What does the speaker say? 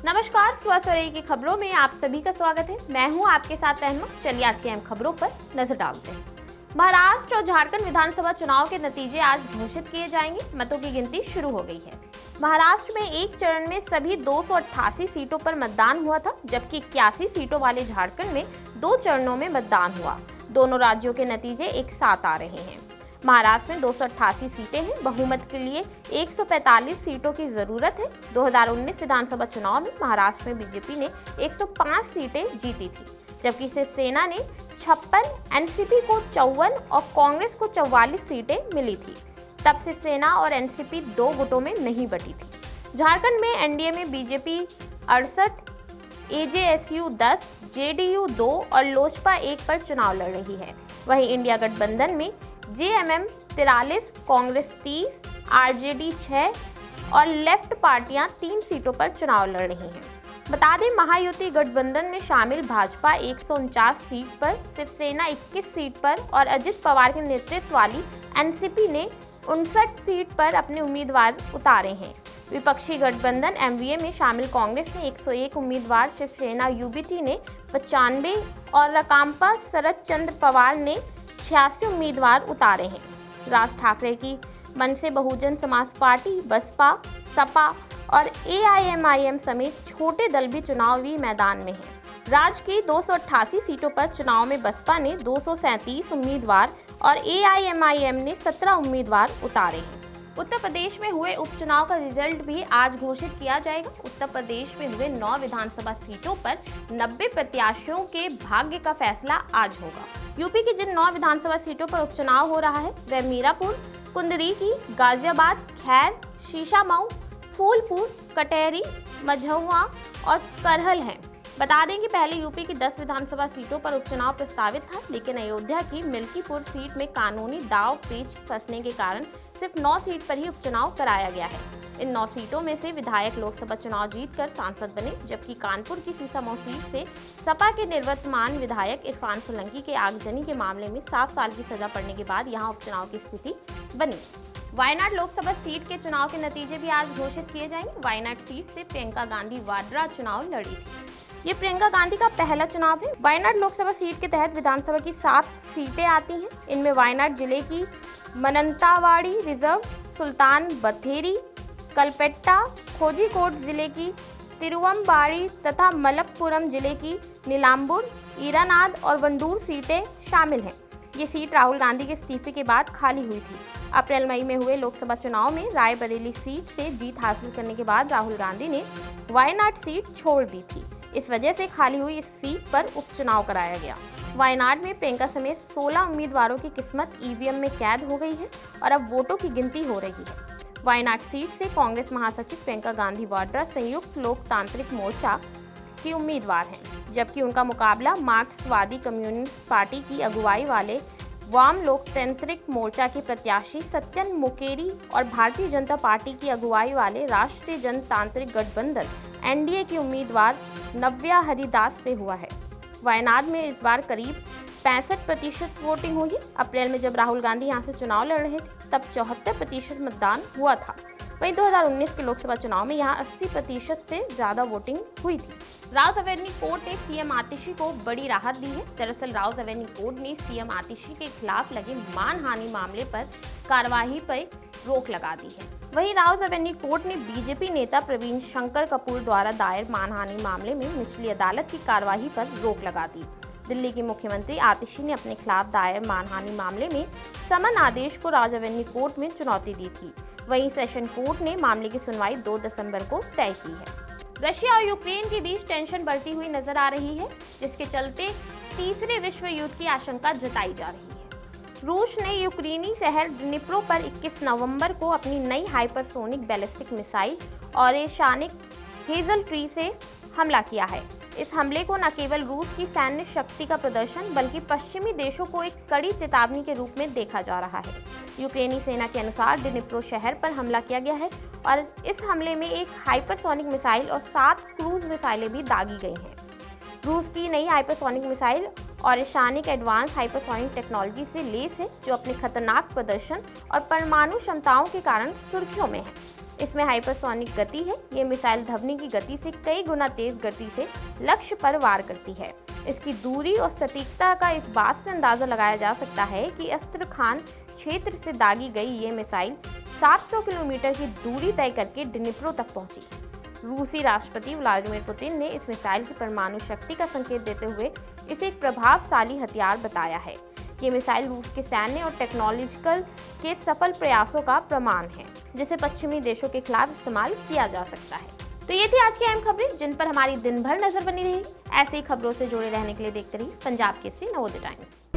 नमस्कार, स्वसुरई की खबरों में आप सभी का स्वागत है। मैं हूं आपके साथ रहनुमा। चलिए आज की अहम खबरों पर नजर डालते हैं। महाराष्ट्र और झारखंड विधानसभा चुनाव के नतीजे आज घोषित किए जाएंगे। मतों की गिनती शुरू हो गई है। महाराष्ट्र में एक चरण में सभी 288 सीटों पर मतदान हुआ था, जबकि 81 सीटों वाले झारखंड में 2 चरणों में मतदान हुआ। दोनों राज्यों के नतीजे एक साथ आ रहे हैं। महाराष्ट्र में 288 सीटें हैं। बहुमत के लिए 145 सीटों की जरूरत है। 2019 विधानसभा चुनाव में महाराष्ट्र में बीजेपी ने 105 सीटें जीती थी, जबकि शिवसेना ने 56, एनसीपी को 54 और कांग्रेस को 44 सीटें मिली थी। तब शिवसेना और एनसीपी 2 गुटों में नहीं बटी थी। झारखंड में एनडीए में बीजेपी 68, एजेएसयू 10, जेडीयू 2 और लोजपा 1 पर चुनाव लड़ रही है। वहीं इंडिया गठबंधन में जेएमएम 43, कांग्रेस 30, आरजेडी 6 और लेफ्ट पार्टियां 3 सीटों पर चुनाव लड़ रही हैं। बता दें, महायुति गठबंधन में शामिल भाजपा 149 सीट पर, शिवसेना 21 सीट पर और अजित पवार के नेतृत्व वाली एनसीपी ने 59 सीट पर अपने उम्मीदवार उतारे हैं। विपक्षी गठबंधन एमवीए में शामिल कांग्रेस ने 101 उम्मीदवार, शिवसेना यूबीटी ने 95 और राकांपा शरद चंद्र पवार ने 86 उम्मीदवार उतारे हैं। राज ठाकरे की मनसे बहुजन समाज पार्टी, बसपा, सपा और एआईएमआईएम समेत छोटे दल भी चुनावी मैदान में हैं। राज्य की 288 सीटों पर चुनाव में बसपा ने 237 उम्मीदवार और एआईएमआईएम ने 17 उम्मीदवार उतारे हैं। उत्तर प्रदेश में हुए उपचुनाव का रिजल्ट भी आज घोषित किया जाएगा। उत्तर प्रदेश में हुए 9 विधानसभा सीटों पर 90 प्रत्याशियों के भाग्य का फैसला आज होगा। यूपी की जिन 9 विधानसभा सीटों पर उपचुनाव हो रहा है वह मीरापुर, कुंदरीकी, गाजियाबाद, खैर, शीशामऊ, फूलपुर, कटेहरी, मझौआ और करहल हैं। बता दें कि पहले यूपी की 10 विधानसभा सीटों पर उपचुनाव प्रस्तावित था, लेकिन अयोध्या की मिल्कीपुर सीट में कानूनी दाव पेच फंसने के कारण सिर्फ 9 सीट पर ही उपचुनाव कराया गया है। इन 9 सीटों में से विधायक लोकसभा चुनाव जीतकर सांसद बने, जबकि कानपुर की शीशामऊ सीट से सपा के निवर्तमान विधायक इरफान सोलंकी के आगजनी के मामले में 7 साल की सजा पड़ने के बाद यहां उपचुनाव की स्थिति बनी। वायनाड लोकसभा सीट के चुनाव के नतीजे भी आज घोषित किए जाएंगे। वायनाड सीट से प्रियंका गांधी वाड्रा चुनाव लड़ी थी। ये प्रियंका गांधी का पहला चुनाव है। वायनाड लोकसभा सीट के तहत विधानसभा की 7 सीटें आती हैं। इनमें वायनाड जिले की मनंतावाड़ी रिजर्व, सुल्तान बथेरी, कलपेट्टा, खोजिकोड जिले की तिरुवंबाड़ी तथा मलप्पुरम जिले की नीलांबूर, ईरानाद और वंडूर सीटें शामिल हैं। ये सीट राहुल गांधी के इस्तीफे के बाद खाली हुई थी। अप्रैल मई में हुए लोकसभा चुनाव में रायबरेली सीट से जीत हासिल करने के बाद राहुल गांधी ने वायनाड सीट छोड़ दी थी। इस वजह से खाली हुई इस सीट पर उपचुनाव कराया गया। वायनाड में प्रियंका समेत 16 उम्मीदवारों की किस्मत ईवीएम में कैद हो गई है और अब वोटों की गिनती हो रही है। वायनाड सीट से कांग्रेस महासचिव प्रियंका गांधी वाड्रा संयुक्त लोकतांत्रिक मोर्चा की उम्मीदवार हैं, जबकि उनका मुकाबला मार्क्सवादी कम्युनिस्ट पार्टी की अगुवाई वाले वाम लोकतांत्रिक मोर्चा के प्रत्याशी सत्यन मुकेरी और भारतीय जनता पार्टी की अगुवाई वाले राष्ट्रीय जनतांत्रिक गठबंधन एनडीए की उम्मीदवार नव्या हरिदास से हुआ है। वायनाड में इस बार करीब 65% वोटिंग हुई है। अप्रैल में जब राहुल गांधी यहां से चुनाव लड़ रहे थे तब 74% मतदान हुआ था। वहीं 2019 के लोकसभा चुनाव में यहां 80% से ज्यादा वोटिंग हुई थी। राउत अवेरनी कोर्ट ने सीएम आतिशी को बड़ी राहत दी है। दरअसल राउत अवेरनी कोर्ट ने सीएम आतिशी के खिलाफ लगे मानहानि मामले पर कार्यवाही पर रोक लगा दी है। वहीं राउत अवेरनी कोर्ट ने बीजेपी नेता प्रवीण शंकर कपूर द्वारा दायर मानहानि मामले में निचली अदालत की कार्यवाही पर रोक लगा दी। दिल्ली की मुख्यमंत्री आतिशी ने अपने खिलाफ दायर मानहानि मामले में समन आदेश को राउत अवेरनी कोर्ट में चुनौती दी थी। वहीं सेशन कोर्ट ने मामले की सुनवाई 2 दिसंबर को तय की है। रशिया और यूक्रेन के बीच टेंशन बढ़ती हुई नजर आ रही है, जिसके चलते तीसरे विश्व युद्ध की आशंका जताई जा रही है। रूस ने यूक्रेनी शहर डिनिप्रो पर 21 नवंबर को अपनी नई hypersonic ballistic missile Oreshnik hazel tree से हमला किया है। इस हमले को न केवल रूस की सैन्य शक्ति का प्रदर्शन बल्कि पश्चिमी देशों को एक कड़ी चेतावनी के रूप में देखा जा रहा है। यूक्रेनी सेना के अनुसार डिनिप्रो शहर पर हमला किया गया है और इस हमले में एक हाइपरसोनिक मिसाइल और 7 क्रूज मिसाइलें भी दागी गई हैं। रूस की नई hypersonic missile Oreshnik advance hypersonic technology से लैस है, जो अपने खतरनाक प्रदर्शन और परमाणु क्षमताओं के कारण सुर्खियों में है। इसमें हाइपरसोनिक गति है। ये मिसाइल ध्वनि की गति से कई गुना तेज गति से लक्ष्य पर वार करती है। इसकी दूरी और सटीकता का इस बात से अंदाजा लगाया जा सकता है कि अस्त्रखान क्षेत्र से दागी गई ये मिसाइल 700 किलोमीटर की दूरी तय करके डिनिप्रो तक पहुंची। रूसी राष्ट्रपति व्लादिमीर पुतिन ने इस मिसाइल की परमाणु शक्ति का संकेत देते हुए इसे एक प्रभावशाली हथियार बताया है। ये मिसाइल रूस के सैन्य और टेक्नोलॉजिकल के सफल प्रयासों का प्रमाण है, जिसे पश्चिमी देशों के खिलाफ इस्तेमाल किया जा सकता है। तो ये थी आज की अहम खबरें, जिन पर हमारी दिन भर नजर बनी रही। ऐसी खबरों से जुड़े रहने के लिए देखते रहिए पंजाब केसरी नवोदय टाइम्स।